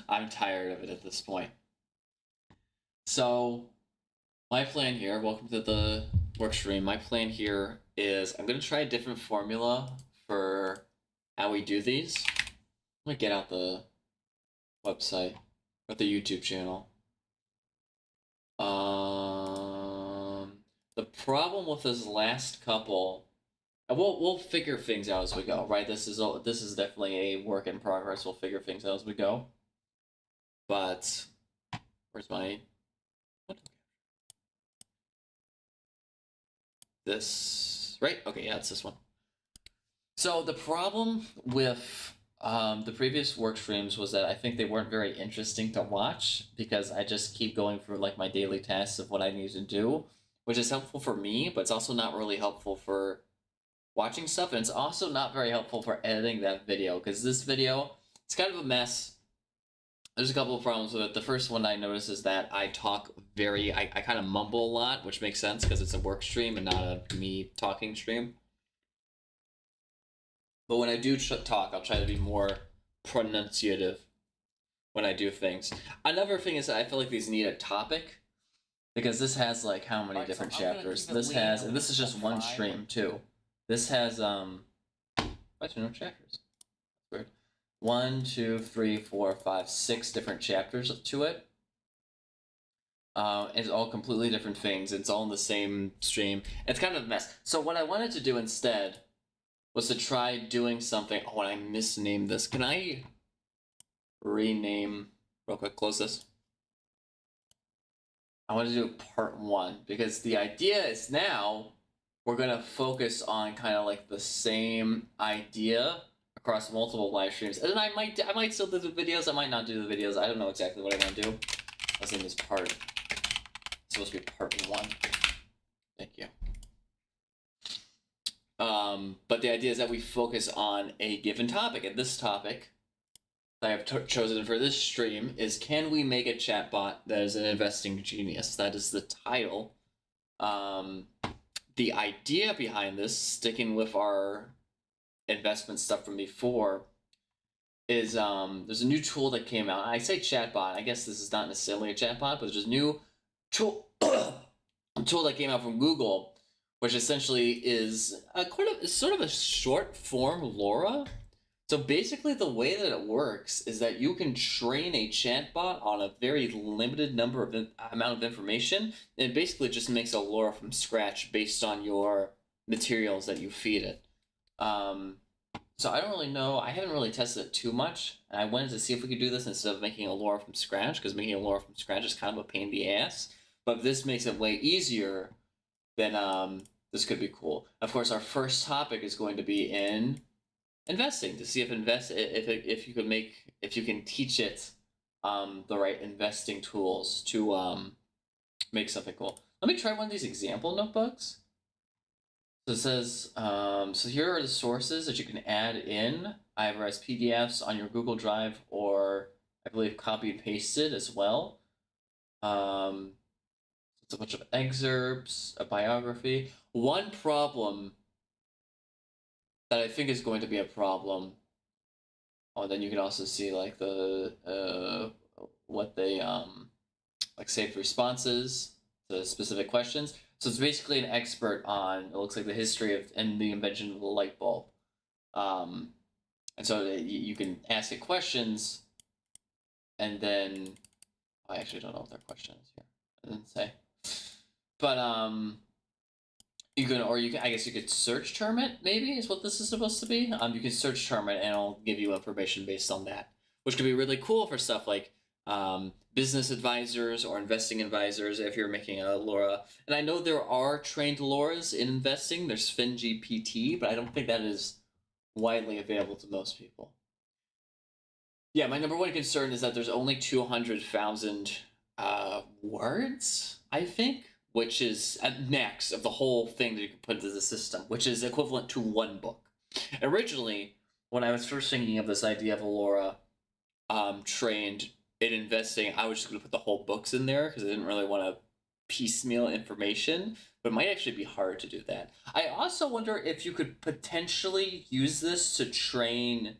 I'm tired of it at this point. So my plan here, welcome to the work stream. My plan here is I'm gonna try a different formula for how we do these. I'm gonna get out the website or the YouTube channel. The problem with this last couple, and we'll figure things out as we go, right? This is definitely a work in progress. We'll figure things out as we go. But where's my what? This right? Okay, yeah, it's this one. So the problem with the previous work streams was that I think they weren't very interesting to watch because I just keep going through like my daily tasks of what I need to do, which is helpful for me, but it's also not really helpful for watching stuff, and it's also not very helpful for editing that video because this video, it's kind of a mess. There's a couple of problems with it. The first one I notice is that I talk I kind of mumble a lot, which makes sense because it's a work stream and not a me talking stream. But when I do talk, I'll try to be more pronunciative when I do things. Another thing is that I feel like these need a topic because this has like how many different chapters? This has, and this is just one stream too. This has actually no chapters. Weird. 1, 2, 3, 4, 5, 6 different chapters to it. It's all completely different things. It's all in the same stream. It's kind of a mess. So what I wanted to do instead was to try doing something. Oh, and I misnamed this. Can I rename real quick? Close this. I want to do part 1 because the idea is now we're gonna focus on kind of like the same idea across multiple live streams, and then I might still do the videos. I might not do the videos. I don't know exactly what I want to do. Let's name this part. It's supposed to be part 1. Thank you. But the idea is that we focus on a given topic, and this topic I have chosen for this stream is: can we make a chatbot that is an investing genius? That is the title. The idea behind this, sticking with our investment stuff from before, is there's a new tool that came out. I say chatbot. I guess this is not necessarily a chatbot, but there's a new tool tool that came out from Google, which essentially is sort of a short form LoRa. So basically the way that it works is that you can train a chatbot on a very limited amount of information, and it basically just makes a LoRa from scratch based on your materials that you feed it. So I don't really know. I haven't really tested it too much, and I wanted to see if we could do this instead of making a LoRa from scratch, because making a LoRa from scratch is kind of a pain in the ass. But if this makes it way easier, then this could be cool. Of course, our first topic is going to be in investing, to see if you can teach it the right investing tools to make something cool. Let me try one of these example notebooks. So it says, so here are the sources that you can add in, either as PDFs on your Google Drive or I believe copy and pasted as well. It's a bunch of excerpts, a biography. One problem that I think is going to be a problem. Oh, then you can also see like the what they like saved responses to specific questions. So it's basically an expert on, it looks like, the history of and the invention of the light bulb. And so you can ask it questions, and then I actually don't know what their question is here. I didn't say, but you can, I guess you could search term it, maybe, is what this is supposed to be. You can search term it, and it'll give you information based on that, which could be really cool for stuff like business advisors or investing advisors if you're making a LoRa. And I know there are trained LoRas in investing. There's FinGPT, but I don't think that is widely available to most people. Yeah, my number one concern is that there's only 200,000 words, I think, which is at max of the whole thing that you can put into the system, which is equivalent to one book. Originally, when I was first thinking of this idea of a LoRa trained in investing, I was just going to put the whole books in there because I didn't really want to piecemeal information, but it might actually be hard to do that. I also wonder if you could potentially use this to train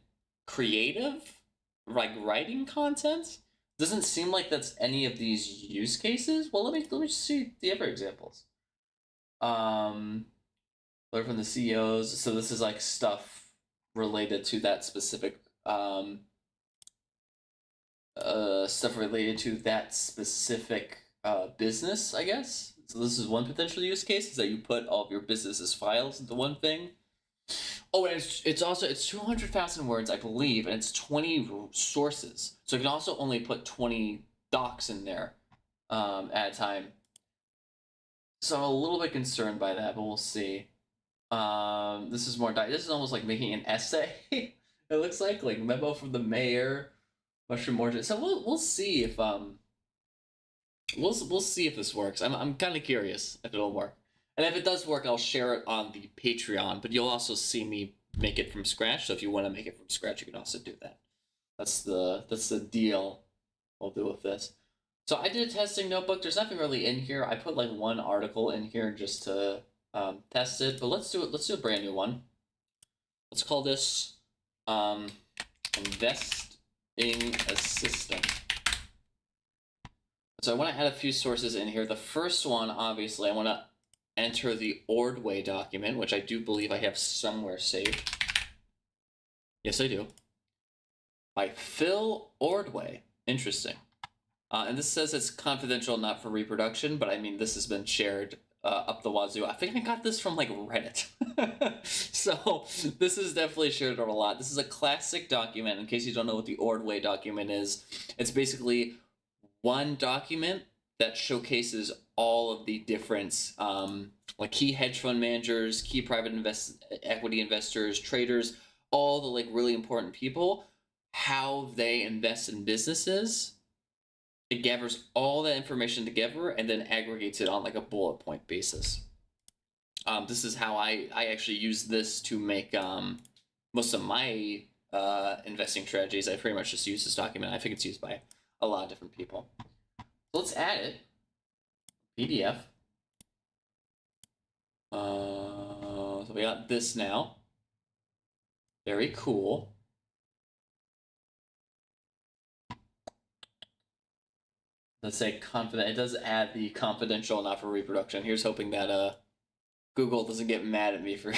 creative like writing content. Doesn't seem like that's any of these use cases. Well, let me see the other examples. Learn from the CEOs. So this is like stuff related to that specific stuff related to that specific business, I guess. So this is one potential use case, is that you put all of your business's files into one thing. Oh, and it's also it's 200,000 words, I believe, and it's 20 sources. So you can also only put 20 docs in there at a time. So I'm a little bit concerned by that, but we'll see. This is more. This is almost like making an essay. It looks like memo from the mayor, mushroom orchard. So we'll see if we'll see if this works. I'm kind of curious if it'll work. And if it does work, I'll share it on the Patreon, but you'll also see me make it from scratch. So if you want to make it from scratch, you can also do that. That's the deal we'll do with this. So I did a testing notebook. There's nothing really in here. I put like one article in here just to test it, but let's do it. Let's do a brand new one. Let's call this investing assistant. So I want to add a few sources in here. The first one, obviously, I want to enter the Ordway document, which I do believe I have somewhere saved. Yes, I do. By Phil Ordway. Interesting. And this says it's confidential, not for reproduction, but I mean, this has been shared up the wazoo. I think I got this from like Reddit. So this is definitely shared a lot. This is a classic document. In case you don't know what the Ordway document is, it's basically one document that showcases all of the different like key hedge fund managers, key private equity investors, traders, all the like really important people, how they invest in businesses. It gathers all that information together and then aggregates it on like a bullet point basis. This is how I actually use this to make most of my investing strategies. I pretty much just use this document. I think it's used by a lot of different people. So let's add it. PDF. So we got this now. Very cool. Let's say confident. It does add the confidential, not for reproduction. Here's hoping that Google doesn't get mad at me for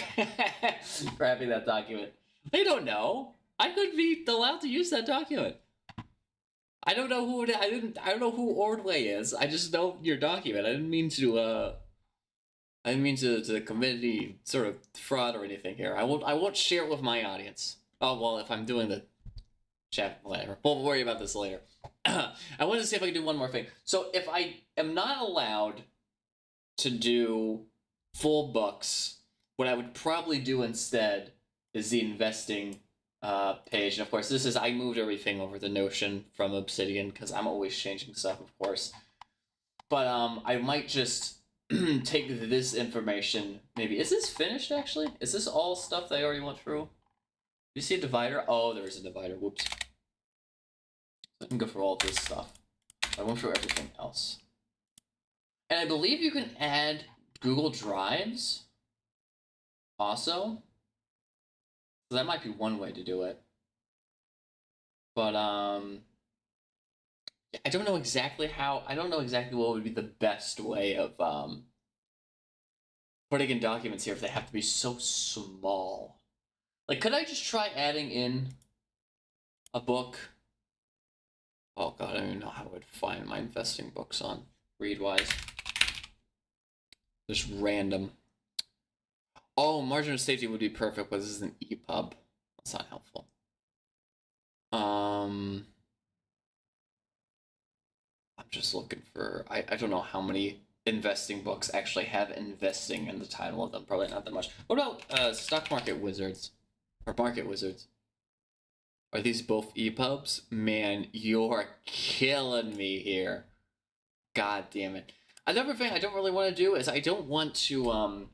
for having that document. They don't know. I could be allowed to use that document. I don't know who I don't know who Ordway is. I just know your document. I didn't mean to commit any sort of fraud or anything here. I won't share it with my audience. Oh well, if I'm doing the chat, whatever. We'll worry about this later. I wanted to see if I could do one more thing. So if I am not allowed to do full books, what I would probably do instead is the investing page. And of course, I moved everything over to Notion from Obsidian because I'm always changing stuff, of course. But I might just take this information. Maybe is this finished actually? Is this all stuff that I already went through? You see a divider? Oh, there is a divider. Whoops. So I can go through all this stuff. I went through everything else. And I believe you can add Google Drives also. So that might be one way to do it. But I don't know exactly how. I don't know exactly what would be the best way of putting in documents here if they have to be so small. Like, could I just try adding in a book? Oh god, I don't even know how I would find my investing books on Readwise. Just random. Oh, margin of safety would be perfect, but this is an EPUB. That's not helpful. I'm just looking for. I don't know how many investing books actually have investing in the title of them. Probably not that much. What about stock market wizards? Or market wizards? Are these both EPUBs? Man, you're killing me here. God damn it. Another thing I don't really want to do is I don't want to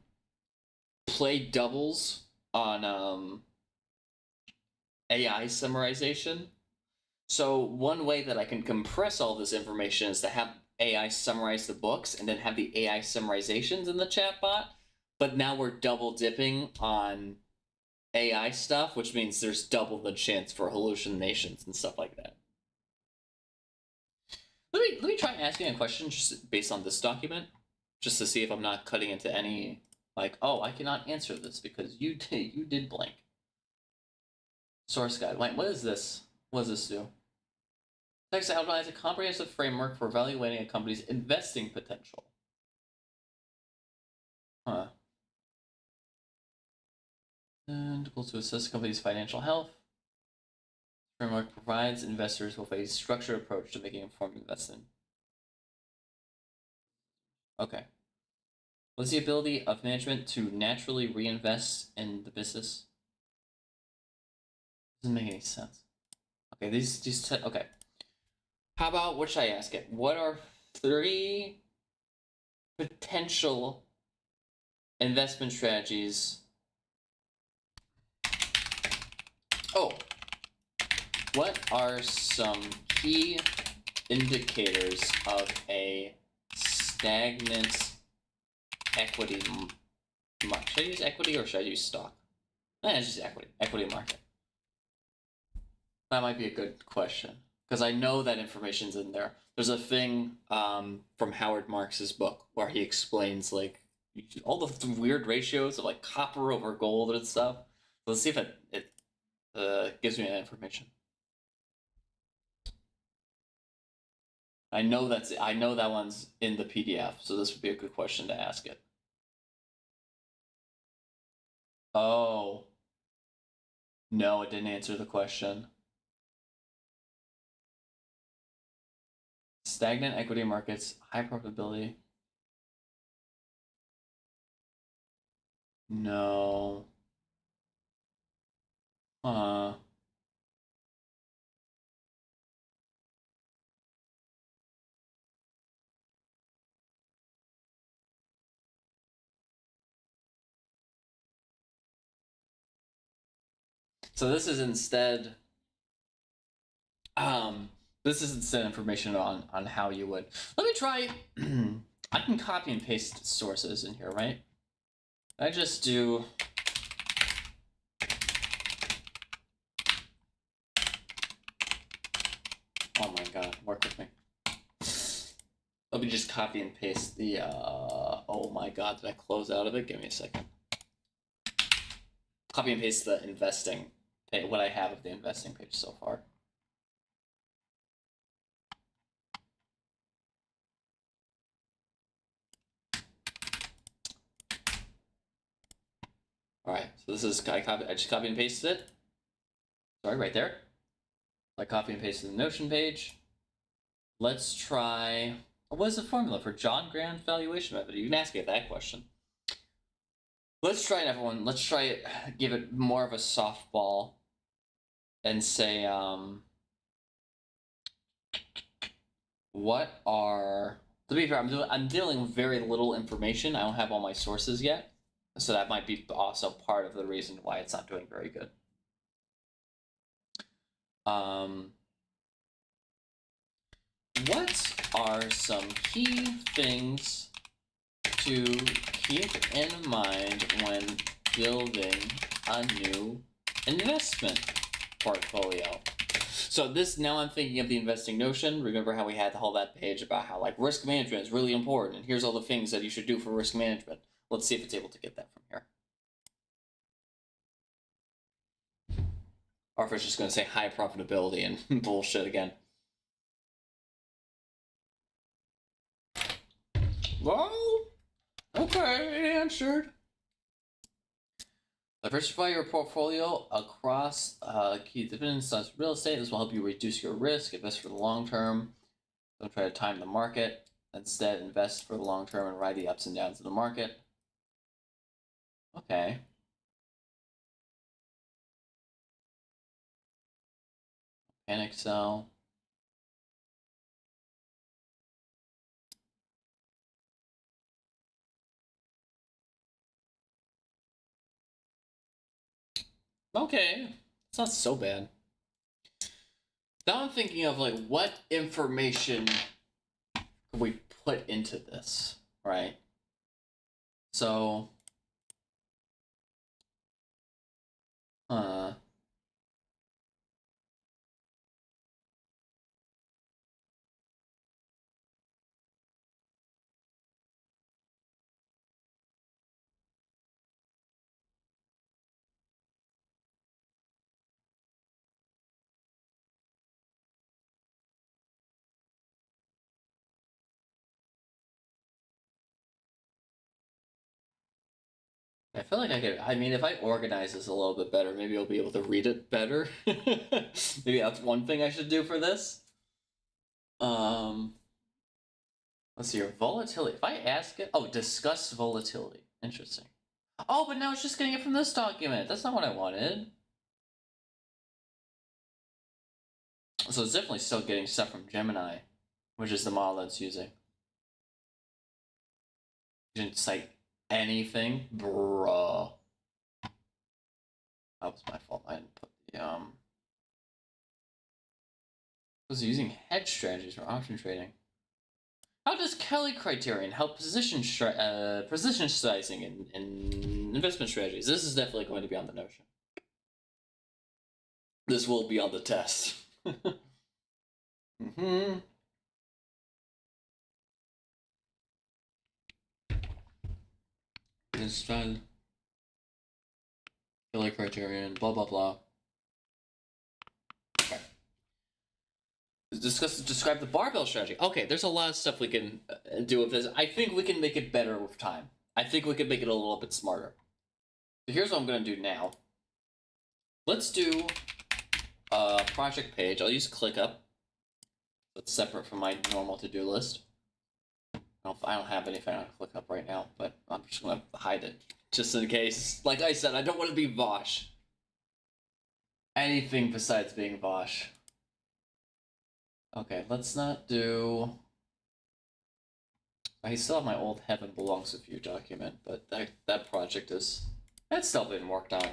play doubles on AI summarization. So one way that I can compress all this information is to have AI summarize the books and then have the AI summarizations in the chatbot. But now we're double dipping on AI stuff, which means there's double the chance for hallucinations and stuff like that. Let me try asking a question just based on this document, just to see if I'm not cutting into any like, oh, I cannot answer this because you did blank. Source guide. Wait, what is this? What does this do? Text outlines a comprehensive framework for evaluating a company's investing potential. Huh. And goal to assess the company's financial health. Framework provides investors with a structured approach to making informed investment. Okay. What's the ability of management to naturally reinvest in the business? Doesn't make any sense. Okay, these okay. How about what should I ask it? What are 3 potential investment strategies? Oh, what are some key indicators of a stagnant equity market? Should I use equity or should I use stock? Just equity. Equity market. That might be a good question because I know that information's in there. There's a thing from Howard Marks's book where he explains like all the weird ratios of like copper over gold and stuff. Let's see if it gives me that information. I know that one's in the PDF, so this would be a good question to ask it. Oh. No, it didn't answer the question. Stagnant equity markets, high profitability. No. So this is instead information on how you would. Let me try. I can copy and paste sources in here, right? I just do. Oh my god, work with me. Let me just copy and paste the. Oh my god, did I close out of it? Give me a second. Copy and paste the investing page, what I have of the investing page so far. All right, so this is I just copy and pasted it. Sorry, right there. I copy and pasted the Notion page. Let's try. What is the formula for John Grant valuation method? You can ask it that question. Let's try it, everyone. Let's try it. Give it more of a softball, and say, what are? To be fair, I'm dealing with very little information. I don't have all my sources yet, so that might be also part of the reason why it's not doing very good. What are some key things to keep in mind when building a new investment portfolio? So this, now I'm thinking of the investing notion. Remember how we had all that page about how like risk management is really important, and here's all the things that you should do for risk management. Let's see if it's able to get that from here. Or if it's just going to say high profitability and bullshit again. Well, okay, it answered. Diversify your portfolio across key dividends such as real estate. This will help you reduce your risk. Invest for the long term. Don't try to time the market. Instead, invest for the long term and ride the ups and downs of the market. Okay. Panic sell. Okay, it's not so bad. Now I'm thinking of like what information could we put into this, right? So Huh. I feel like I could. I mean, if I organize this a little bit better, maybe I'll be able to read it better. Maybe that's one thing I should do for this. Um, let's see here. Volatility. If I ask it, oh, discuss volatility. Interesting. Oh, but now it's just getting it from this document. That's not what I wanted. So it's definitely still getting stuff from Gemini, which is the model that's using. You didn't cite anything, bruh. That was my fault. I didn't put the was using hedge strategies for option trading. How does Kelly criterion help position sizing in investment strategies? This is definitely going to be on the Notion. This will be on the test. Mm-hmm. Kelly criterion, blah blah blah. Okay. Describe the barbell strategy. Okay, there's a lot of stuff we can do with this. I think we can make it better with time. I think we can make it a little bit smarter. So here's what I'm going to do now. Let's do a project page. I'll use ClickUp. It's separate from my normal to-do list. I don't have anything on ClickUp right now, but I'm just going to hide it just in case. Like I said, I don't want to be Vosh. Anything besides being Vosh. Okay, let's not do... I still have my old Heaven Belongs With You document, but that project is... That's still been worked on.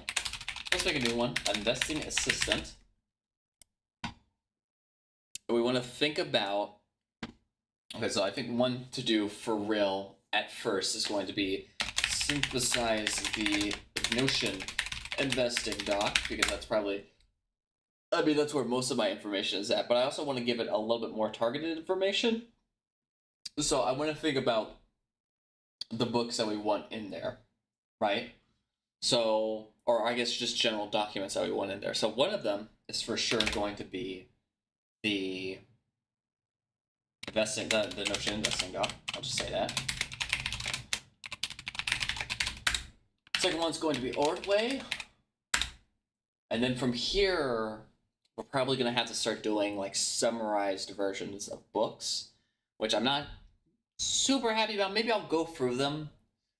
Let's make a new one. Investing Assistant. We want to think about... Okay, so I think one to do for real at first is going to be synthesize the Notion investing doc, because that's probably... I mean, that's where most of my information is at, but I also want to give it a little bit more targeted information. So I want to think about the books that we want in there, right? So, or I guess just general documents that we want in there. So one of them is for sure going to be the investing, the Notion investing doc. I'll just say that. Second one's going to be Ordway. And then from here, we're probably going to have to start doing like summarized versions of books, which I'm not super happy about. Maybe I'll go through them.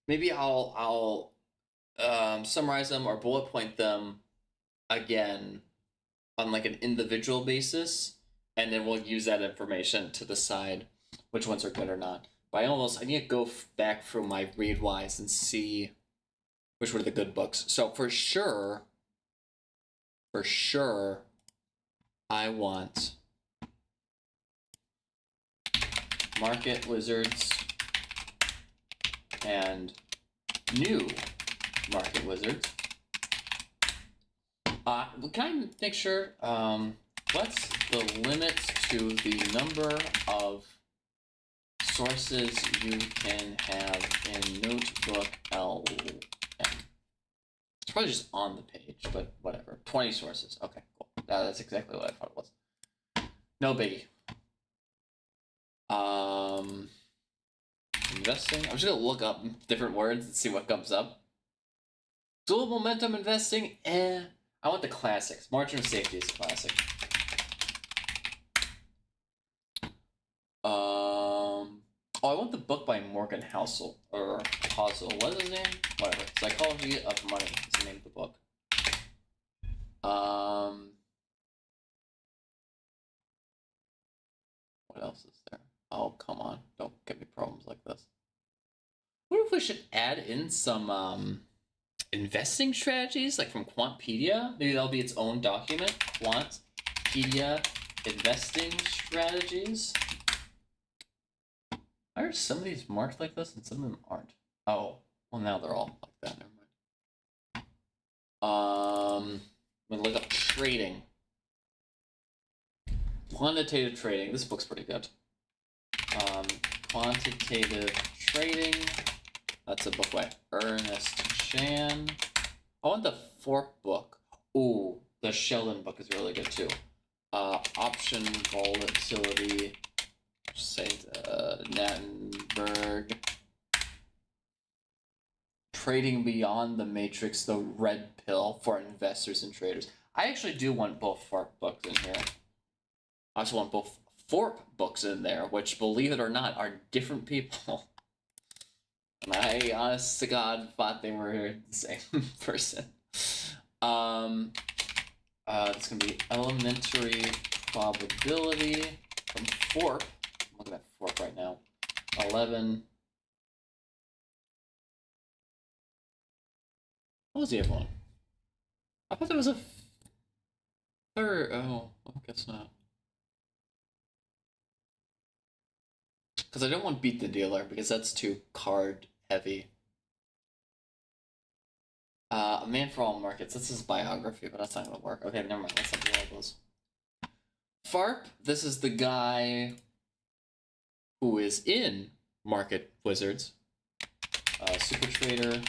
Maybe I'll summarize them or bullet point them again on like an individual basis, and then we'll use that information to decide which ones are good or not. But I need to go back through my read-wise and see which were the good books. So for sure, I want Market Wizards and New Market Wizards. Can I make sure, what's the limit to the number of sources you can have in Notebook LM? It's probably just on the page, but whatever. 20 sources. Okay, cool. That's exactly what I thought it was. No biggie. Investing. I'm just gonna look up different words and see what comes up. Dual momentum investing. I want the classics. Margin of safety is a classic. Oh, I want the book by Morgan Housel or Housel. What is his name? Whatever. Psychology of Money is the name of the book. What else is there? Oh, come on. Don't give me problems like this. What if we should add in some investing strategies, like from Quantpedia? Maybe that'll be its own document. Quantpedia investing strategies. Why are some of these marked like this and some of them aren't? Oh, well now they're all like that. Never mind. I'm gonna look up trading. Quantitative trading. This book's pretty good. Quantitative trading. That's a book by Ernest Chan. I want the Fork book. Ooh, the Sheldon book is really good too. Option volatility. Say Nattenberg. Trading Beyond the Matrix, the Red Pill for Investors and Traders. I actually do want both Fork books in here. I also want both Fork books in there, which, believe it or not, are different people. And I, honest to God, thought they were the same person. It's gonna be Elementary Probability from Fork. I'm looking at Fork right now. 11. What was the other one? I thought there was a third. Oh, I guess not. Because I don't want Beat the Dealer, because that's too card heavy. A Man for All Markets. This is biography, but that's not gonna work. Okay, never mind. Let's not do all those. Farp. This is the guy who is in Market Wizards. Super Trader.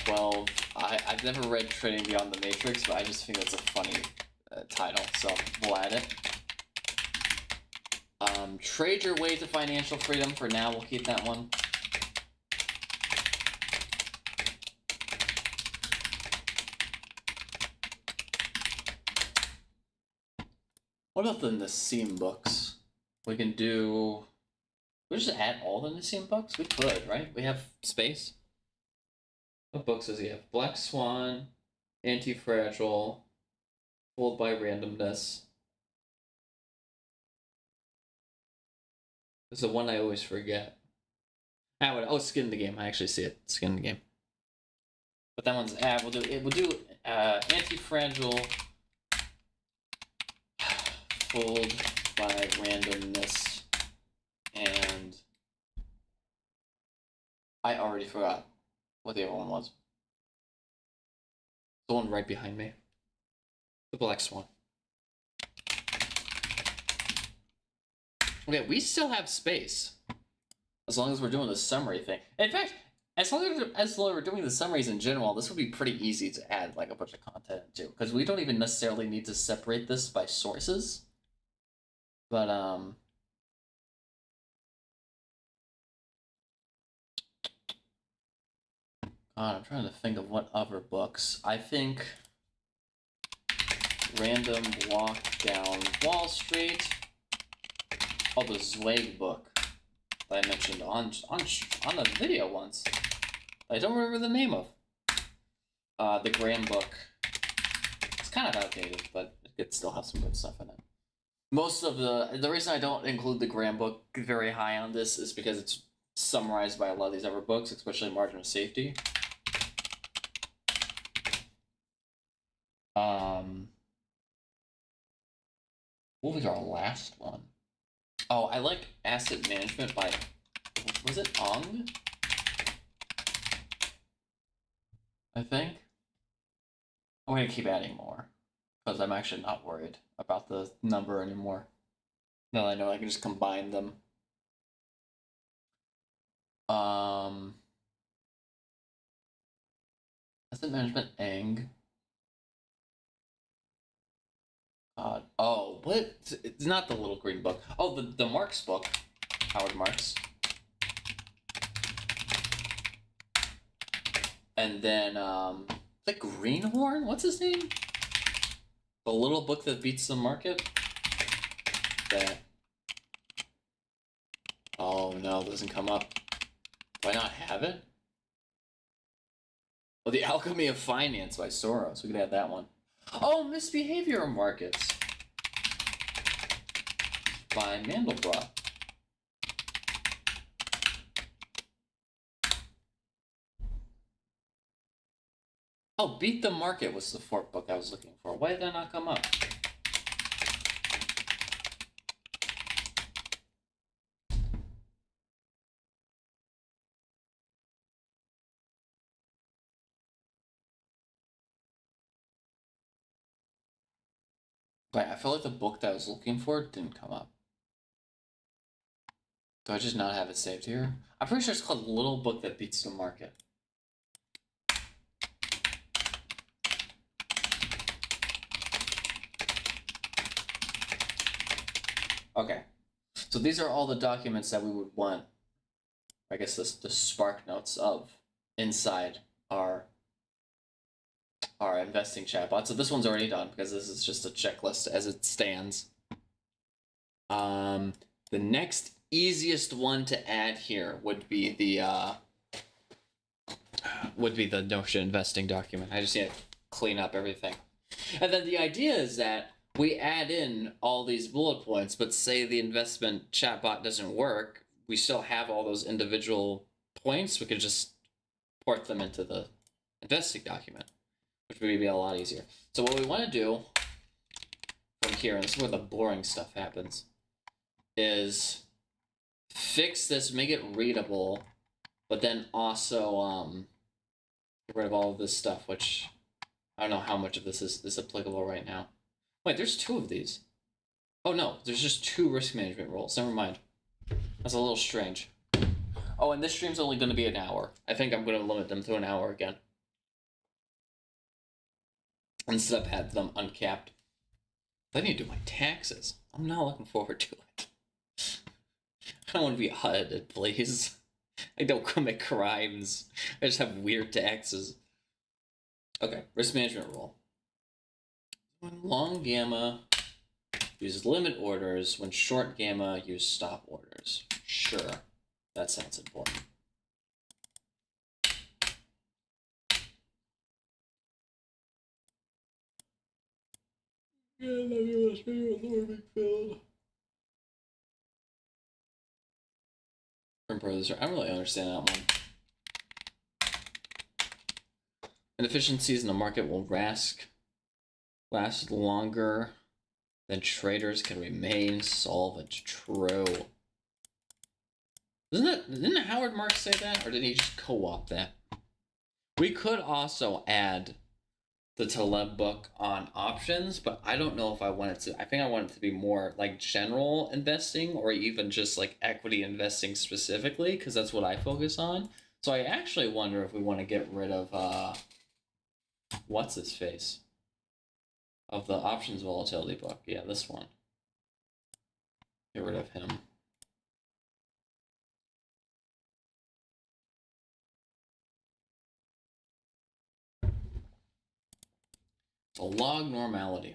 12. I've never read Trading Beyond the Matrix, but I just think that's a funny title, so we'll add it. Trade Your Way to Financial Freedom. For now, we'll keep that one. What about the Nassim books? We can do... We just add all the Nassim books? We could, right? We have space. What books does he have? Black Swan, Anti-Fragile, Fooled by Randomness. There's the one I always forget. Oh, Skin in the Game. I actually see it. Skin in the Game. But that one's we'll do Anti-Fragile, Fooled by Randomness, and I already forgot what the other one was. The one right behind me. The Black Swan. Okay, we still have space. As long as we're doing the summary thing. In fact, as long as we're doing the summaries in general, this would be pretty easy to add like a bunch of content to. Because we don't even necessarily need to separate this by sources. But, God, I'm trying to think of what other books. I think Random Walk Down Wall Street. Oh, the Zweig book that I mentioned on the video once. I don't remember the name of. The Graham book. It's kind of outdated, but it still has some good stuff in it. Most of the reason I don't include the Graham book very high on this is because it's summarized by a lot of these other books, especially Margin of Safety. What was our last one? Oh, I like Asset Management by, was it Ong? I think. I'm gonna keep adding more, because I'm actually not worried about the number anymore. Now I know I can just combine them. Asset Management Eng. Oh, what? It's not the Little Green Book. Oh, the Marx book. Howard Marks. And then, the Greenhorn? What's his name? The little book that beats the market? That. Oh, no, it doesn't come up. Do I not have it? Oh, The Alchemy of Finance by Soros. We could add that one. Oh, Misbehavior Markets by Mandelbrot. Oh, Beat the Market was the fourth book I was looking for. Why did that not come up? But I feel like the book that I was looking for didn't come up. Do I just not have it saved here? I'm pretty sure it's called Little Book That Beats the Market. Okay. So these are all the documents that we would want, I guess, the spark notes of inside our investing chatbot. So this one's already done because this is just a checklist as it stands. The next easiest one to add here would be the Notion investing document. I just need to clean up everything. And then the idea is that we add in all these bullet points, but say the investment chatbot doesn't work, we still have all those individual points. We could just port them into the investing document, which would be a lot easier. So what we want to do from here, and this is where the boring stuff happens, is fix this, make it readable, but then also get rid of all of this stuff, which I don't know how much of this is applicable right now. Wait, there's 2 of these. Oh no, there's just 2 risk management roles. Never mind. That's a little strange. Oh, and this stream's only going to be an hour. I think I'm going to limit them to an hour again, instead of have them uncapped. I need to do my taxes. I'm not looking forward to it. I don't want to be audited, please. I don't commit crimes. I just have weird taxes. Okay, risk management rule. When long gamma, use limit orders. When short gamma, use stop orders. Sure, that sounds important. Yeah, love you, Lord McPhil. I don't really understand that one. Inefficiencies in the market will last longer than traders can remain solvent. True. Didn't Howard Marks say that, or did he just co-opt that? We could also add the Taleb book on options, but I don't know if I want it to. I think I want it to be more like general investing, or even just like equity investing specifically, because that's what I focus on. So I actually wonder if we want to get rid of what's his face of the options volatility book. Yeah, this one. Get rid of him. A log normality.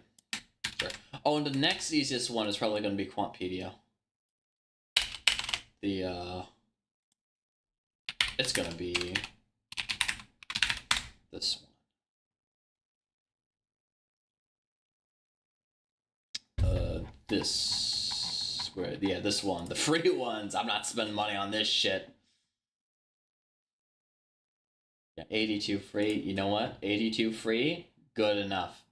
Sure. Oh, and the next easiest one is probably going to be Quantpedia. It's going to be this one. This one. The free ones. I'm not spending money on this shit. Yeah, 82 free. You know what? 82 free. Good enough.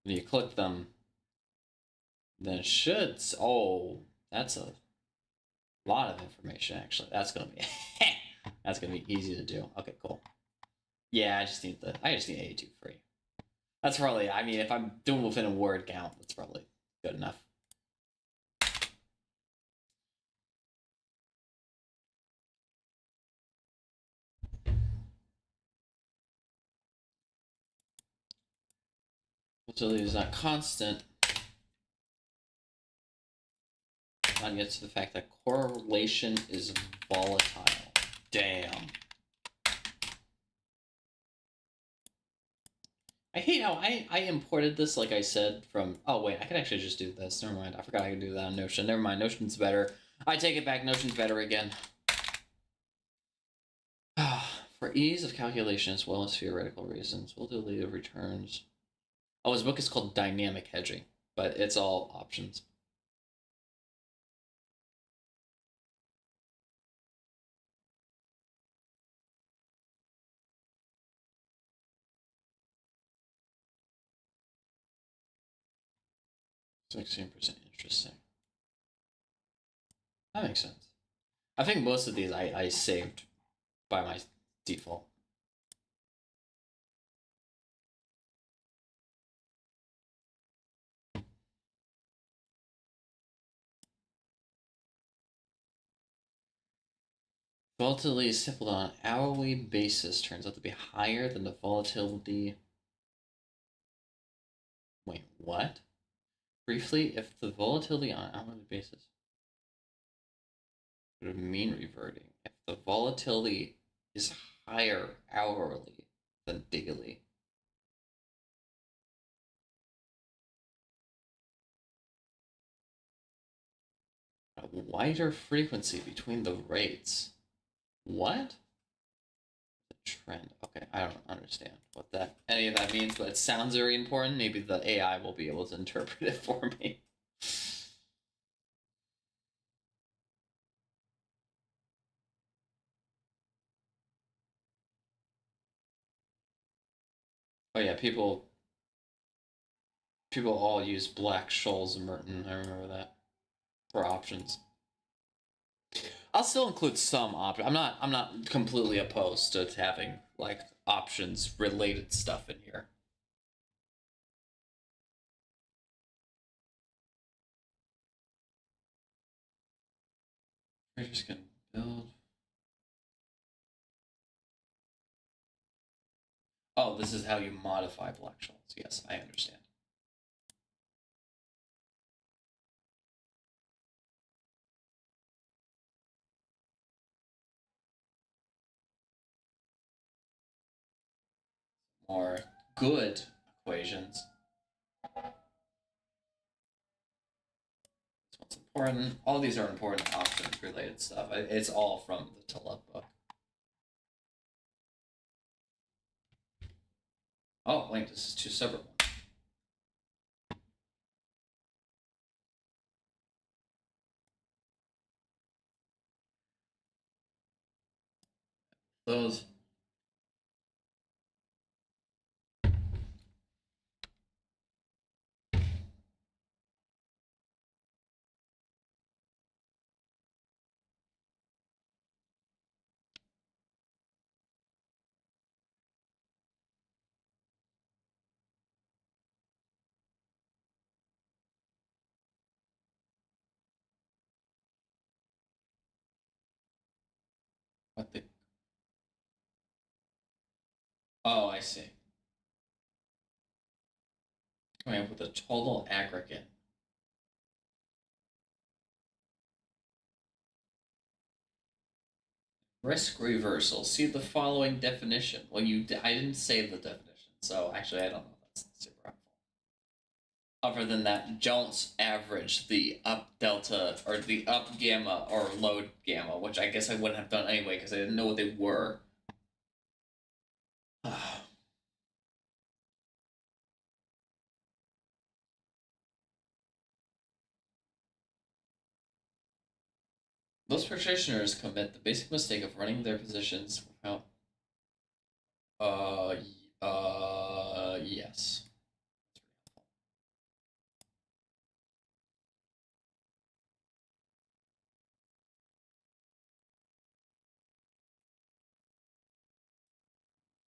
When you click them, then it should. Oh, that's a lot of information. Actually, that's gonna be that's gonna be easy to do. Okay, cool. Yeah, I just need 82 free. That's probably. I mean, if I'm doing within a word count, that's probably good enough. Volatility is not constant. Not yet to the fact that correlation is volatile. Damn. I hate how I imported this, like I said, from... Oh, wait, I could actually just do this. Never mind. I forgot I could do that on Notion. Never mind. Notion's better. I take it back. Notion's better again. For ease of calculation as well as theoretical reasons, we'll delete the returns. Oh, his book is called Dynamic Hedging, but it's all options. $16% interesting. That makes sense. I think most of these I saved by my default. Volatility is simple on an hourly basis turns out to be higher than the volatility. Wait, what? Briefly, if the volatility on an hourly basis would mean reverting, if the volatility is higher hourly than daily, a wider frequency between the rates. What? The trend. Okay, I don't understand what that any of that means, but it sounds very important. Maybe the AI will be able to interpret it for me. Oh yeah, people all use Black Scholes and Merton. I remember that for options. I'll still include some options. I'm not completely opposed to having like options related stuff in here. Traders can build. Oh, this is how you modify Black Scholes. Yes, I understand. More good equations. This one's important. All these are important options related stuff. It's all from the Tulip book. Oh, wait, this is two separate ones. Those. What the? Oh, I see. Coming up with a total aggregate. Risk reversal. See the following definition. Well, I didn't say the definition, so actually I don't know. That's super helpful. Other than that, don't average the up delta or the up gamma or load gamma, which I guess I wouldn't have done anyway because I didn't know what they were. Most practitioners commit the basic mistake of running their positions without. Uh, yes.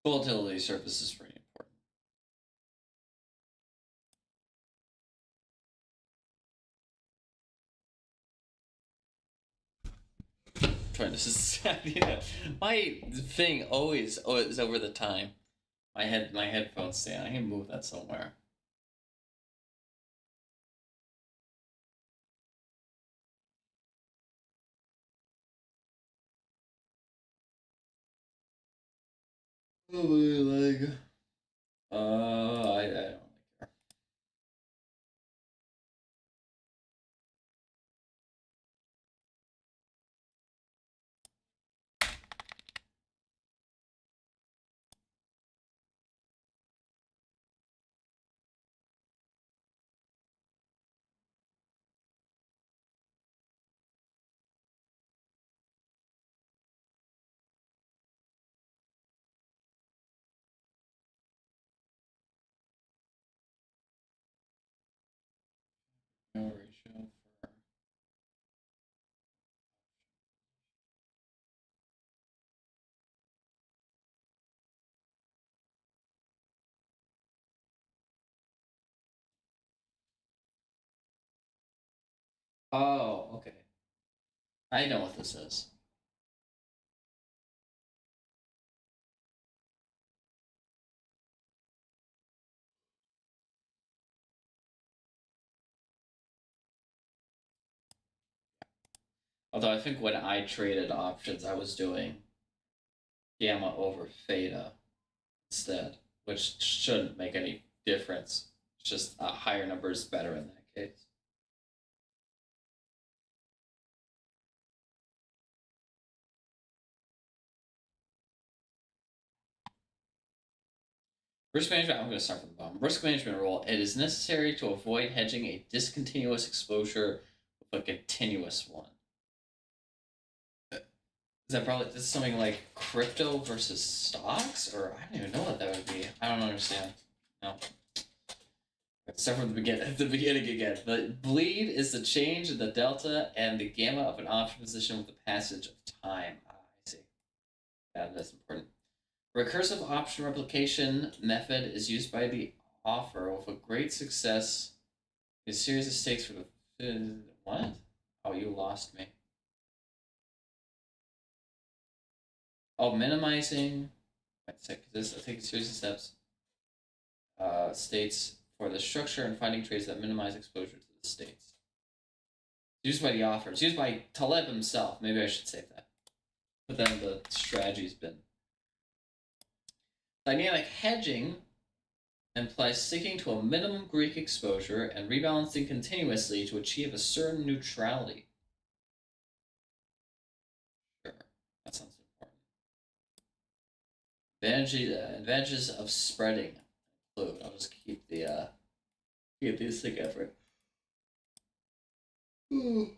Volatility surface is pretty important. Trying to yeah, my thing always is over the time. My headphones stand. I can move that somewhere. Oh my leg. I don't really care. No ratio for. Oh, okay. I know what this is. Although I think when I traded options, I was doing gamma over theta instead, which shouldn't make any difference. It's just a higher number is better in that case. Risk management, I'm going to start from the bottom. Risk management rule, it is necessary to avoid hedging a discontinuous exposure with a continuous one. Is that probably something like crypto versus stocks? Or I don't even know what that would be. I don't understand. No. Let's start from the beginning. At the beginning again. The bleed is the change in the delta and the gamma of an option position with the passage of time. I see. Yeah, that's important. Recursive option replication method is used by the offer with a great success. A series of stakes for the what? Oh, you lost me. Oh, minimizing. Wait a sec. This I take a series of steps. States for the structure and finding trades that minimize exposure to the states. Used by the offer. It's used by Taleb himself. Maybe I should save that. But then the strategy's been. Dynamic hedging implies sticking to a minimum Greek exposure and rebalancing continuously to achieve a certain neutrality. Sure, that sounds important. Advantages of spreading include. I'll just keep these together. Ooh.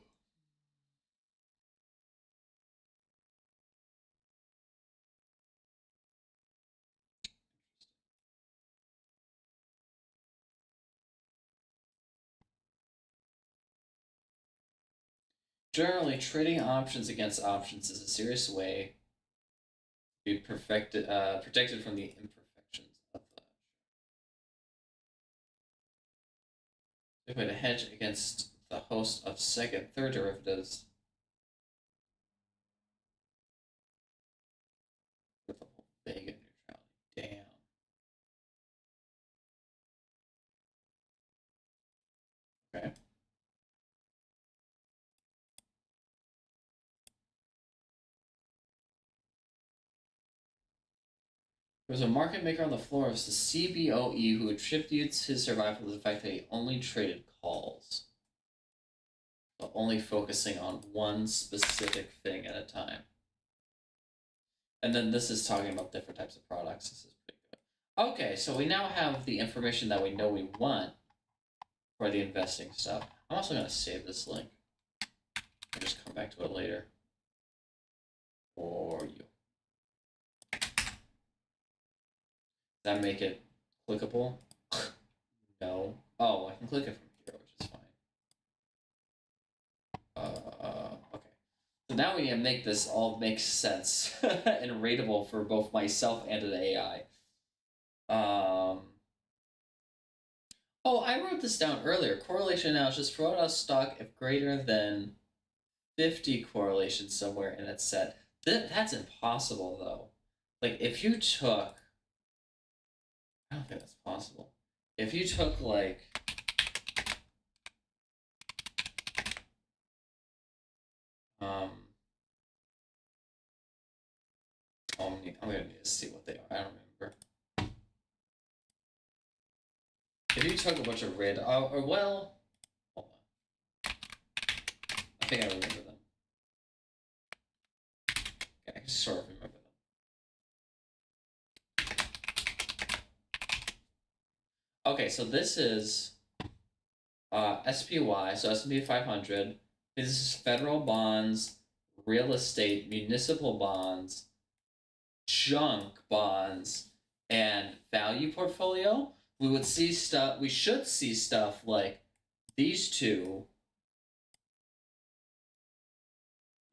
Generally, trading options against options is a serious way to be protected from the imperfections of the way to hedge against the host of second, third derivatives with the whole Vega neutrality. Damn. Okay. There was a market maker on the floor of the CBOE who attributes his survival to the fact that he only traded calls, but only focusing on one specific thing at a time. And then this is talking about different types of products. This is pretty good. Okay, so we now have the information that we know we want for the investing stuff. I'm also going to save this link and just come back to it later for you. Does that make it clickable? No. Oh, I can click it from here, which is fine. Okay. So now we need to make this all make sense and rateable for both myself and an AI. Oh, I wrote this down earlier. Correlation analysis, throw out a stock if greater than 50 correlations somewhere in its set. That's impossible, though. Like, if you took... I don't think that's possible. If you took, like... I'm going to need to see what they are. I don't remember. If you took a bunch of red... or, well... Hold on. I think I remember them. Okay, I can sort of remember them. Okay, so this is SPY, so S&P 500. This is federal bonds, real estate, municipal bonds, junk bonds, and value portfolio. We would see stuff. We should see stuff like these two.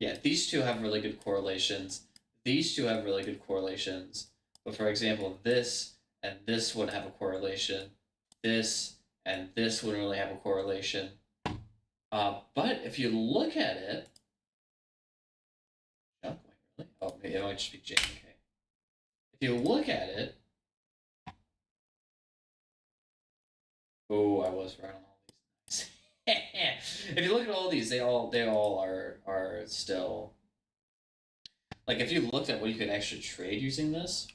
Yeah, these two have really good correlations. These two have really good correlations. But for example, this and this would have a correlation. This and this wouldn't really have a correlation. But if you look at it, junk might really. Oh, maybe it might just be JNK. If you look at it, oh, I was right on all these. If you look at all these, they all are still like if you looked at what you could actually trade using this.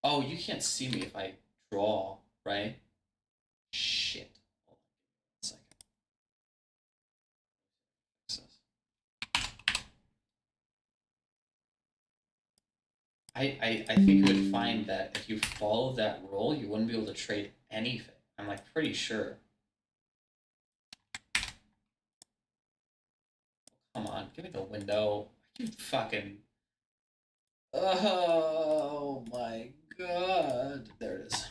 Oh, you can't see me if I draw, right? Shit. Hold on a second. I think you would find that if you follow that rule, you wouldn't be able to trade anything. I'm like pretty sure. Come on, give me the window. You fucking. Oh my god. There it is.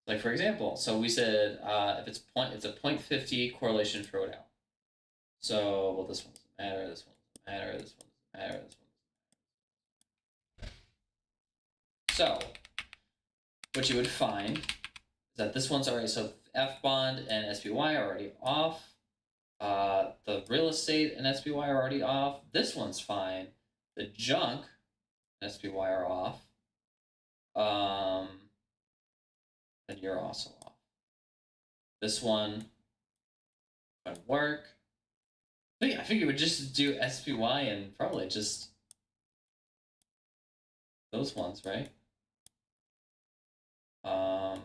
Like for example, so we said if it's a 0.50 correlation, throw it out. So well, this one doesn't matter. This one doesn't matter. This one doesn't matter. This one. So what you would find is that this one's already so F bond and SPY are already off. The real estate and SPY are already off. This one's fine. The junk and SPY are off. Um, then you're also off. This one would work. I think it would just do SPY and probably just those ones, right? Oh,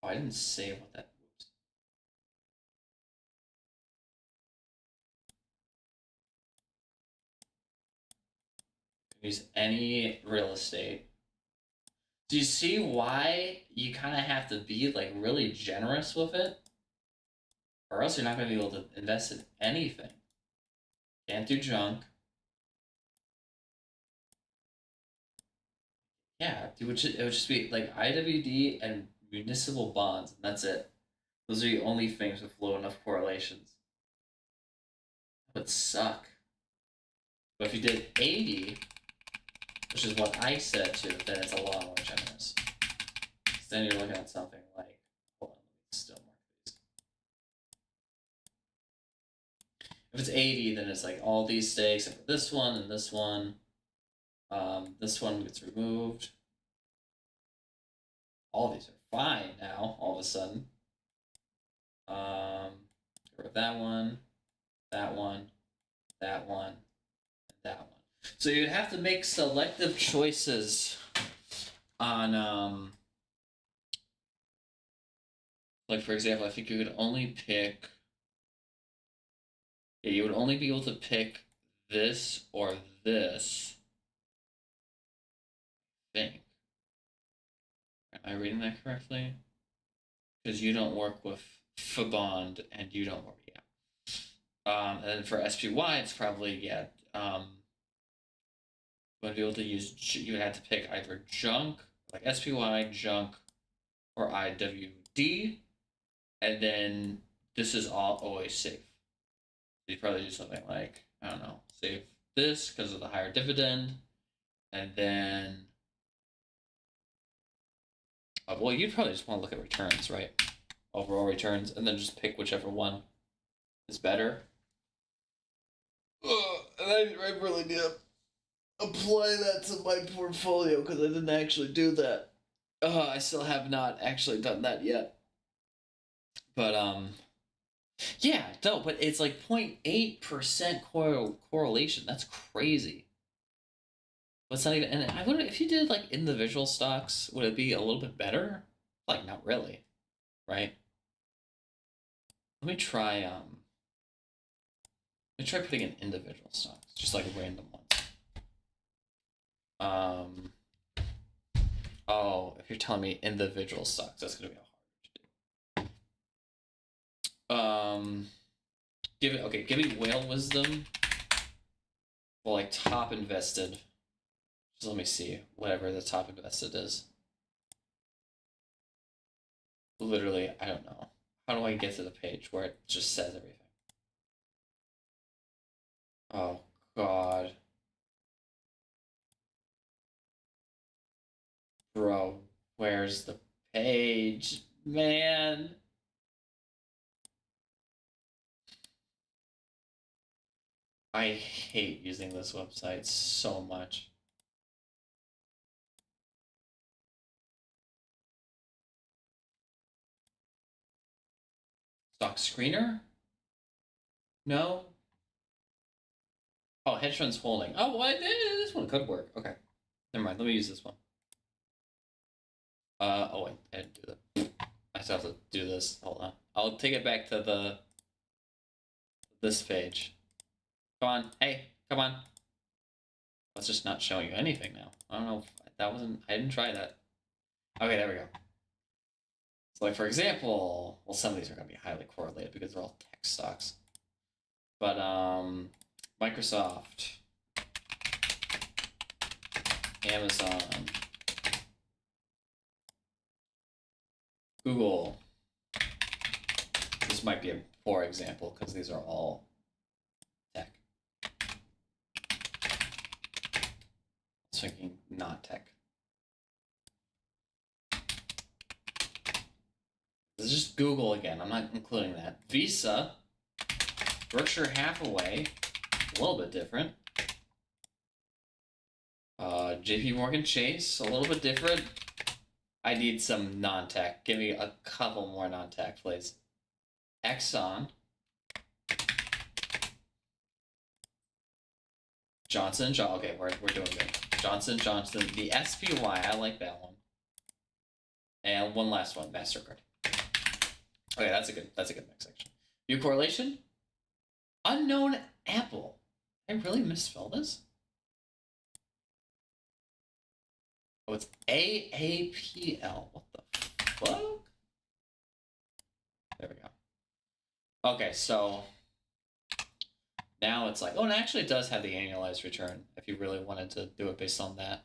I didn't save what that. Oops. Use any real estate. Do you see why you kind of have to be like really generous with it, or else you're not going to be able to invest in anything? Can't do junk. Yeah, it would just be like IWD and municipal bonds, and that's it. Those are the only things with low enough correlations. That would suck. But if you did 80, which is what I said to, then it's a lot more generous. Then you're looking at something like, hold on, let me still mark these. If it's 80, then it's like all these stakes, except for this one and this one. This one gets removed. All these are fine now, all of a sudden. Get rid of that one, that one, that one, and that one. So you'd have to make selective choices on, like for example, I think you could only pick. Yeah, you would only be able to pick this or this. I think. Am I reading that correctly? Because you don't work with Fabond and you don't work. Yeah. And then for SPY, it's probably yeah. Going to be able to use. You would have to pick either junk, like SPY, junk, or IWD, and then this is all always safe. So you probably do something like I don't know, save this because of the higher dividend, and then well, you'd probably just want to look at returns, right? Overall returns, and then just pick whichever one is better. And I really need to apply that to my portfolio because I didn't actually do that. I still have not actually done that yet. But yeah, no, but it's like 0.8% correlation. That's crazy. But it's not even. And I wonder if you did like individual stocks, would it be a little bit better? Like, not really, right? Let me try. Let me try putting in individual stocks, just like random ones. Um. Oh, if you're telling me individual stocks, that's gonna be hard to do. Give me whale wisdom. Well, like top invested. Just let me see whatever the top invested is. Literally, I don't know. How do I get to the page where it just says everything? Oh God, bro, where's the page, man? I hate using this website so much. Stock screener? No. Oh, hedge funds holding. Oh, well, this one could work. Okay. Never mind. Let me use this one. Oh wait, I didn't do that. I still have to do this. Hold on. I'll take it back to this page. Come on. Hey, come on. It's just not showing you anything now. I don't know if that wasn't. I didn't try that. Okay, there we go. So, like for example, well, some of these are going to be highly correlated because they're all tech stocks. But Microsoft, Amazon, Google. This might be a poor example because these are all tech. I was thinking not tech. This is just Google again. I'm not including that. Visa, Berkshire Hathaway, a little bit different. JP Morgan Chase, a little bit different. I need some non-tech. Give me a couple more non-tech, please. Exxon. Johnson. Okay, we're doing good. Johnson. The SPY. I like that one. And one last one. MasterCard. Okay, that's a good mix section. View correlation. Unknown Apple. I really misspelled this. Oh, it's AAPL. What the fuck? There we go. Okay, so now it's like, oh, and actually it does have the annualized return if you really wanted to do it based on that.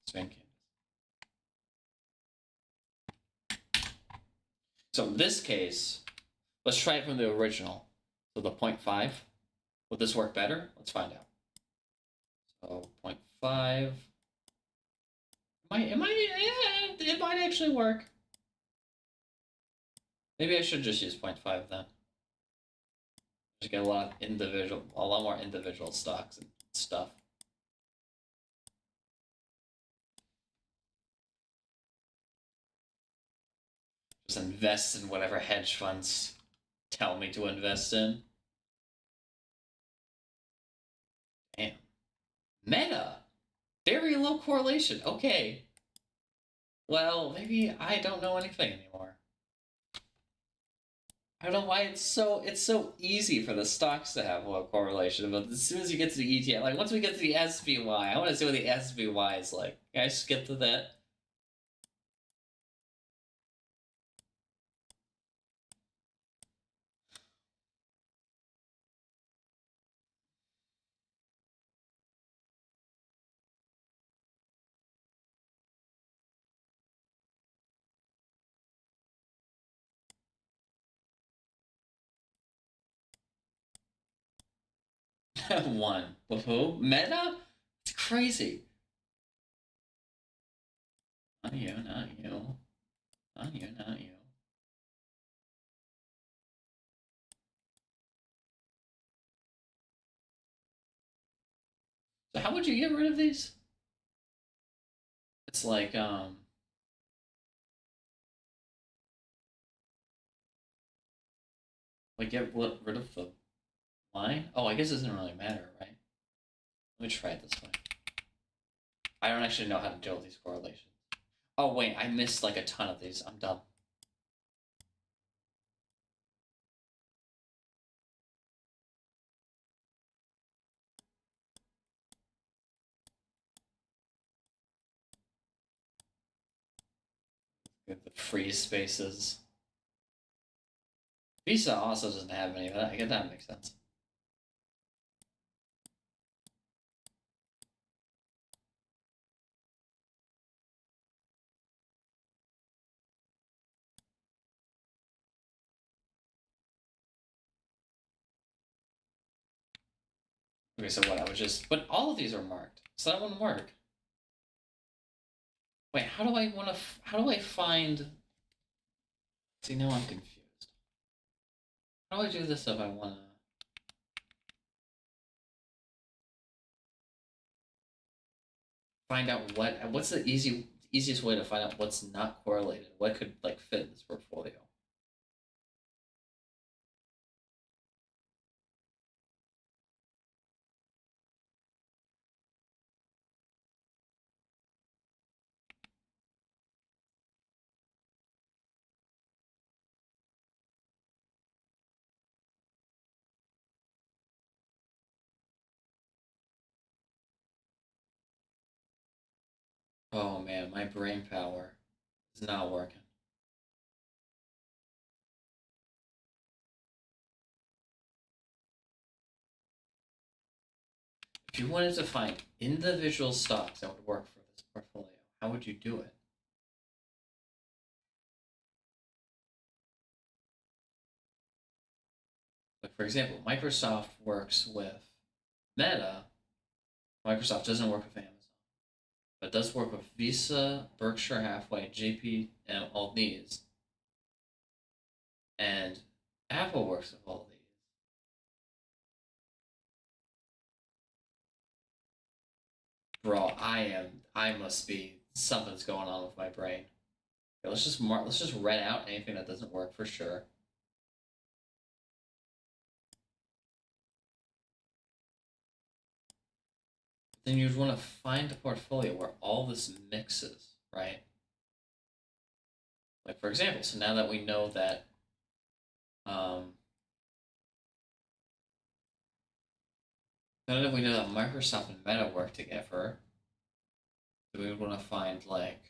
Span canvas. So in this case, let's try it from the original. So the 0.5. Would this work better? Let's find out. So 0.5. It might actually work. Maybe I should just use 0.5 then. Just get a lot more individual stocks and stuff. Just invest in whatever hedge funds tell me to invest in. Damn. Meta. Very low correlation. Okay. Well, maybe I don't know anything anymore. I don't know why it's so easy for the stocks to have low correlation, but as soon as you get to the ETF, like once we get to the SPY, I want to see what the SPY is like. Can I skip to that? One. With who? Meta? It's crazy. Not you, not you. Not you, not you. So how would you get rid of these? It's like, get rid of the line? Oh, I guess it doesn't really matter, right? Let me try it this way. I don't actually know how to deal with these correlations. Oh, wait, I missed like a ton of these. I'm dumb. Get the freeze spaces. Visa also doesn't have any of that. I guess that makes sense. Okay, so what? I was just... But all of these are marked. So that wouldn't work. Wait, how do I find... See, now I'm confused. How do I do this if I want to... find out what's the easiest way to find out what's not correlated. What could like fit in this portfolio? Oh man, my brain power is not working. If you wanted to find individual stocks that would work for this portfolio, how would you do it? Like for example, Microsoft works with Meta. Microsoft doesn't work with Amazon, but it does work with Visa, Berkshire Hathaway, JP, and all these. And Apple works with all these. Bro, I must be something's going on with my brain. Okay, let's just read out anything that doesn't work for sure. Then you'd want to find a portfolio where all this mixes, right? Like for example, so now that we know that now that we know that Microsoft and Meta work together, so we would want to find like,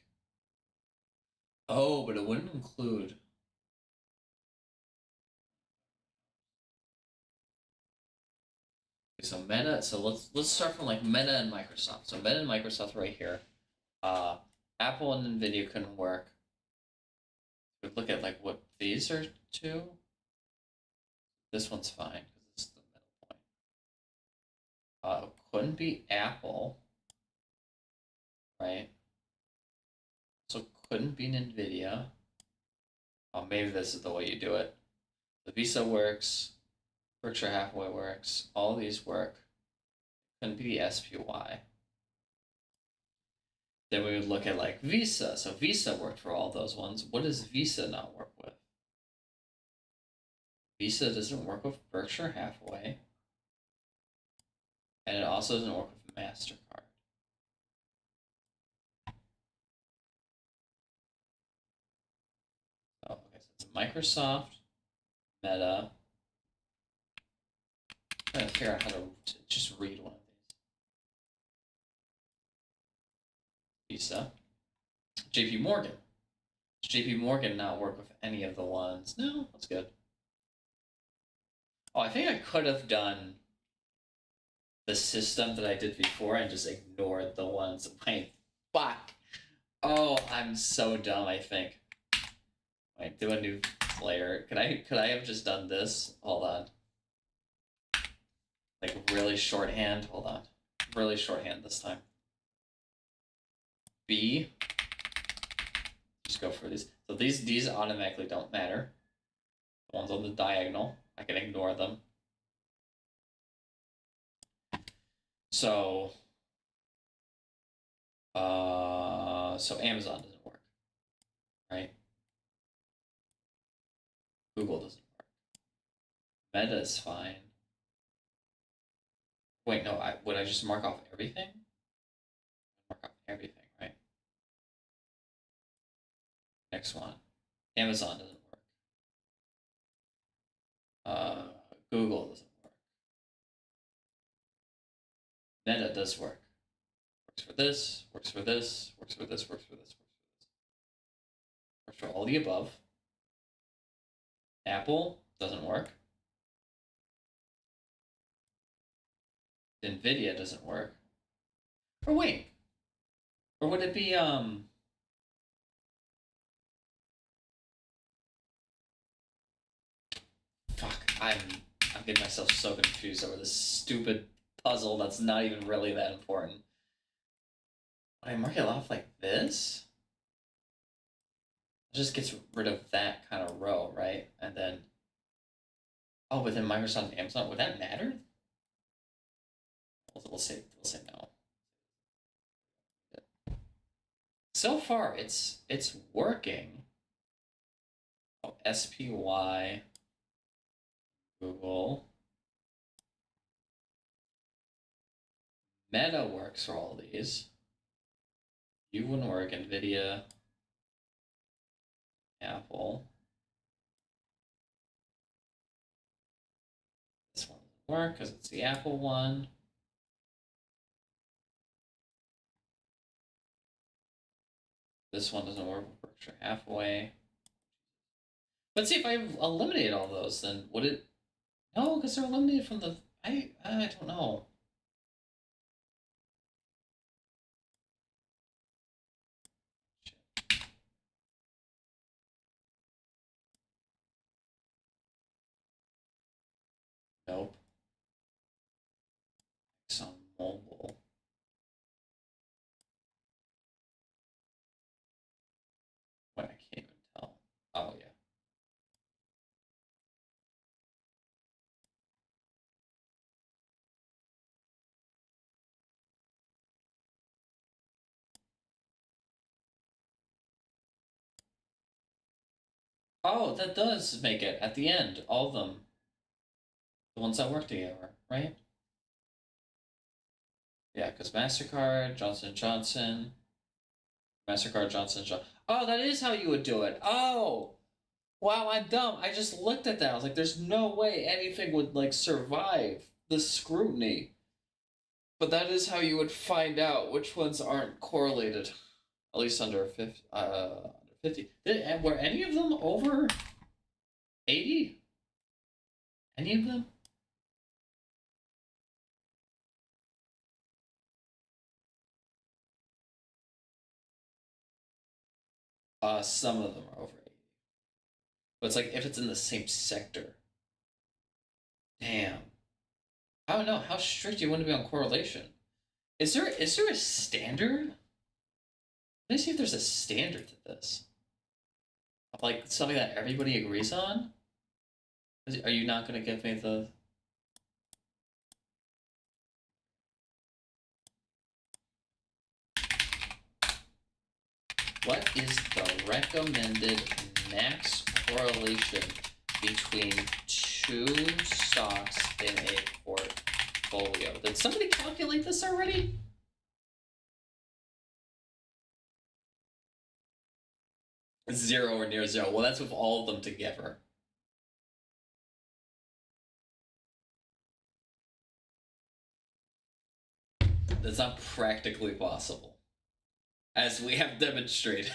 oh, but it wouldn't include. Okay, so Meta. So let's start from like Meta and Microsoft. So Meta and Microsoft right here. Uh, Apple and Nvidia couldn't work. We look at like what these are two. This one's fine because it's the middle point. Couldn't be Apple, right? So couldn't be Nvidia. Oh, maybe this is the way you do it. The Visa works. Berkshire Hathaway works. All these work. Couldn't be the SPY. Then we would look at like Visa. So Visa worked for all those ones. What does Visa not work with? Visa doesn't work with Berkshire Hathaway. And it also doesn't work with MasterCard. Oh, okay, so it's Microsoft, Meta. I'm trying to figure out how to just read one of these. Visa. JP Morgan. Does JP Morgan not work with any of the ones? No, that's good. Oh, I think I could have done the system that I did before and just ignored the ones. Wait, fuck. Oh, I'm so dumb, I think. Wait, do a new layer. Could I have just done this? Hold on. Like really shorthand. Hold on. Really shorthand this time. B. Just go for these. So these automatically don't matter. The ones on the diagonal, I can ignore them. So so Amazon doesn't work, right? Google doesn't work. Meta is fine. Wait, no, would I just mark off everything? Mark off everything, right? Next one. Amazon doesn't work. Google doesn't work. Meta does work. Works for this, works for this, works for this, works for this, works for this. Works for all the above. Apple doesn't work. Nvidia doesn't work. Or wait. Or would it be fuck, I'm getting myself so confused over this stupid puzzle that's not even really that important. When I mark it off like this, it just gets rid of that kind of row, right? And then, oh, within Microsoft and Amazon, would that matter? We'll say no. so far it's working. Oh, SPY, Google, Meta works for all these. You wouldn't work, NVIDIA, Apple. This one doesn't work because it's the Apple one. This one doesn't work with Berkshire Hathaway. Let's see if I eliminate all those, then would it? No, because they're eliminated from the. I don't know. Shit. Nope. Exxon Mobil. Wait, I can't even tell. Oh yeah. Oh, that does make it at the end. All of them. The ones that work together, right? Yeah, because MasterCard, Johnson & Johnson, MasterCard, Johnson & Johnson. Oh, that is how you would do it. Oh! Wow, I'm dumb. I just looked at that. I was like, there's no way anything would, like, survive the scrutiny. But that is how you would find out which ones aren't correlated. At least under 50. Under 50. Were any of them over 80? Any of them? Some of them are over 80. But it's like if it's in the same sector. Damn. I don't know how strict you want to be on correlation. Is there a standard? Let me see if there's a standard to this. Like something that everybody agrees on? Are you not going to give me the? What is the recommended max correlation between two stocks in a portfolio? Did somebody calculate this already? Zero or near zero. Well, that's with all of them together. That's not practically possible, as we have demonstrated.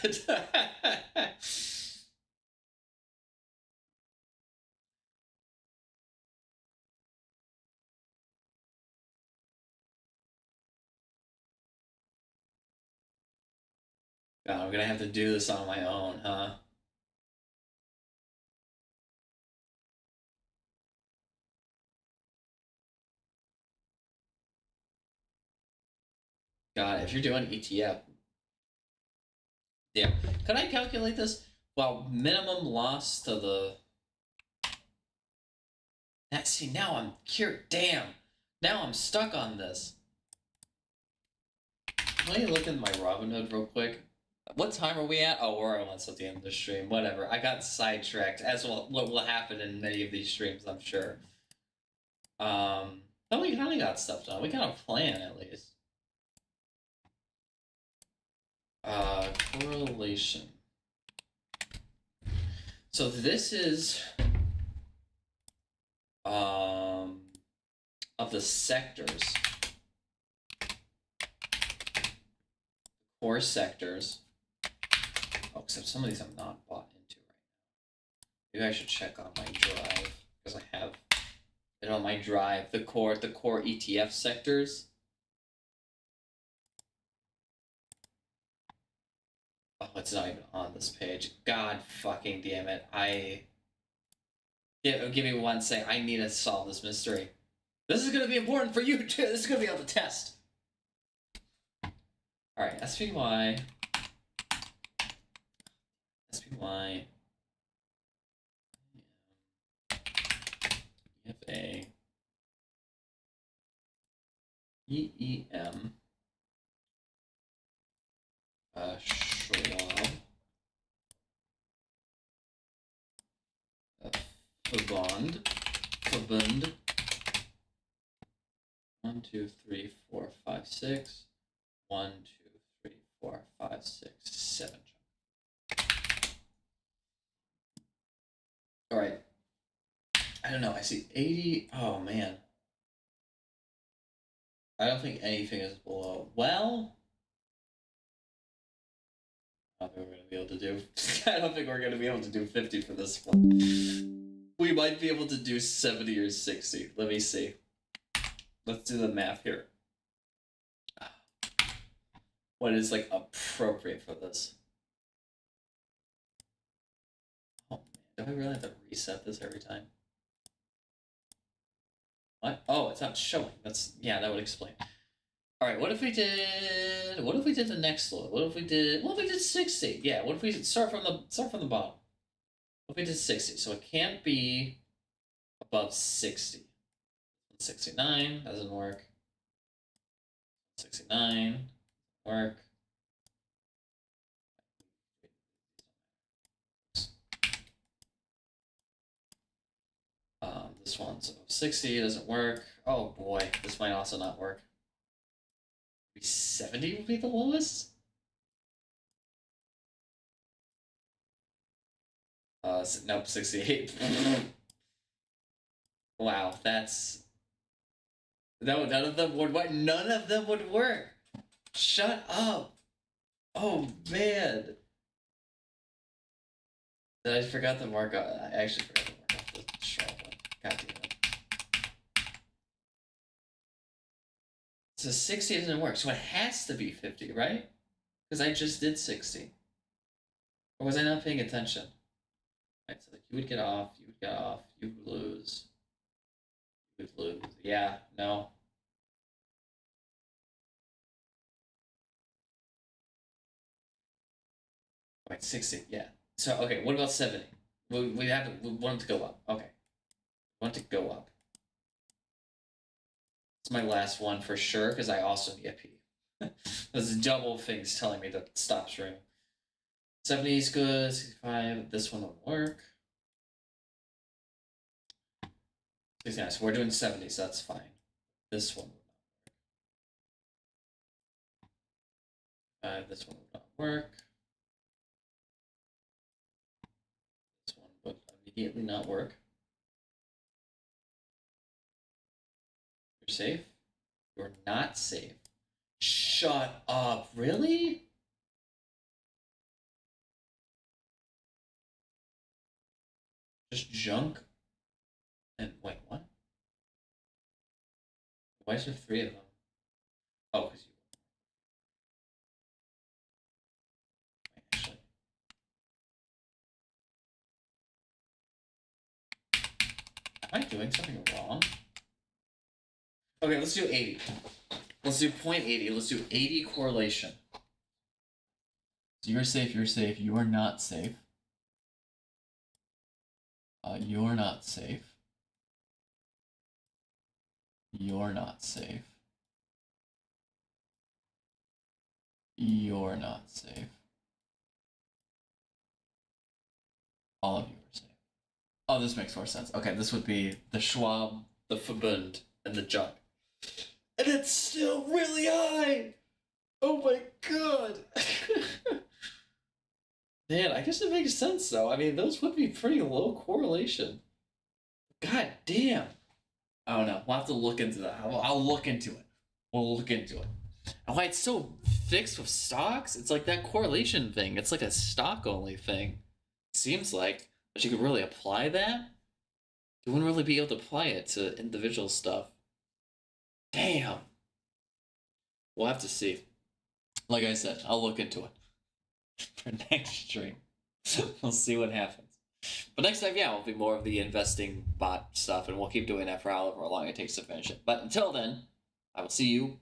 God, I'm gonna have to do this on my own, huh? God, if you're doing ETF, yeah. Could I calculate this? Well, minimum loss to the. See, now I'm cured. Damn. Now I'm stuck on this. Let me look in my Robinhood real quick. What time are we at? Oh, we're almost at the end of the stream. Whatever. I got sidetracked, as well. What will happen in many of these streams, I'm sure. No, we kind of got stuff done. We got a plan at least. Correlation. So this is of the sectors, core sectors. Oh, except some of these I'm not bought into right now. Maybe I should check on my drive because I have it on my drive. The core ETF sectors. Oh, it's not even on this page. God fucking damn it! Give me one second. I need to solve this mystery. This is gonna be important for you too. This is gonna be able to test. All right, SPY. SPY. EFA. EEM. Verbund. 1, 2, 3, 4, 5, 6. 1, 2, 3, 4, 5, 6, 7. All right. I don't know. I see 80. Oh man. I don't think anything is below. Well, I don't think we're gonna be able to do. I don't think we're gonna be able to do 50 for this one. We might be able to do 70 or 60. Let me see. Let's do the math here. What is like appropriate for this? Oh man, do I really have to reset this every time? What? Oh, it's not showing. That's yeah, that would explain. All right, what if we did the next one? What if we did 60? Yeah, what if we start from the bottom? What if we did 60? So it can't be above 60. 69 doesn't work. 69 work. This one's above 60 doesn't work. Oh boy, this might also not work. 70 would be the lowest. Nope, 68. Wow, that's no. None of them would work. None of them would work. Shut up. Oh man. I forgot the mark. I actually forgot the mark off the sharp one. God damn it. So 60 doesn't work. So it has to be 50, right? Because I just did 60. Or was I not paying attention? Right, so like you would get off, you would get off, you would lose. You would lose. Yeah, no. Wait, 60, yeah. So okay, what about 70? We want it to go up. Okay. We want it to go up. It's my last one for sure, because I also need a pee. There's double things telling me to stop streaming. 70 is good, 65, this one won't work. 69, so we're doing 70, so that's fine. This one will not work. This one will not work. This one would immediately not work. You're safe? You're not safe. Shut up. Really? Just junk? And wait, what? Why is there 3 of them? Oh, because you. Wait, actually. Am I doing something wrong? Okay, let's do 80. Let's do 0.80. Let's do 80 correlation. So you're safe, you are not safe. You're not safe. You're not safe. You're not safe. All of you are safe. Oh, this makes more sense. Okay, this would be the Schwab, the Verbund, and the junk. And it's still really high! Oh my god! Man, I guess it makes sense though. I mean, those would be pretty low correlation. God damn! I don't know. We'll have to look into that. I'll look into it. We'll look into it. And why it's so fixed with stocks? It's like that correlation thing. It's like a stock only thing. Seems like. But you could really apply that? You wouldn't really be able to apply it to individual stuff. Damn. We'll have to see. Like I said, I'll look into it for next stream. We'll see what happens. But next time, yeah, it'll be more of the investing bot stuff, and we'll keep doing that for however long it takes to finish it. But until then, I will see you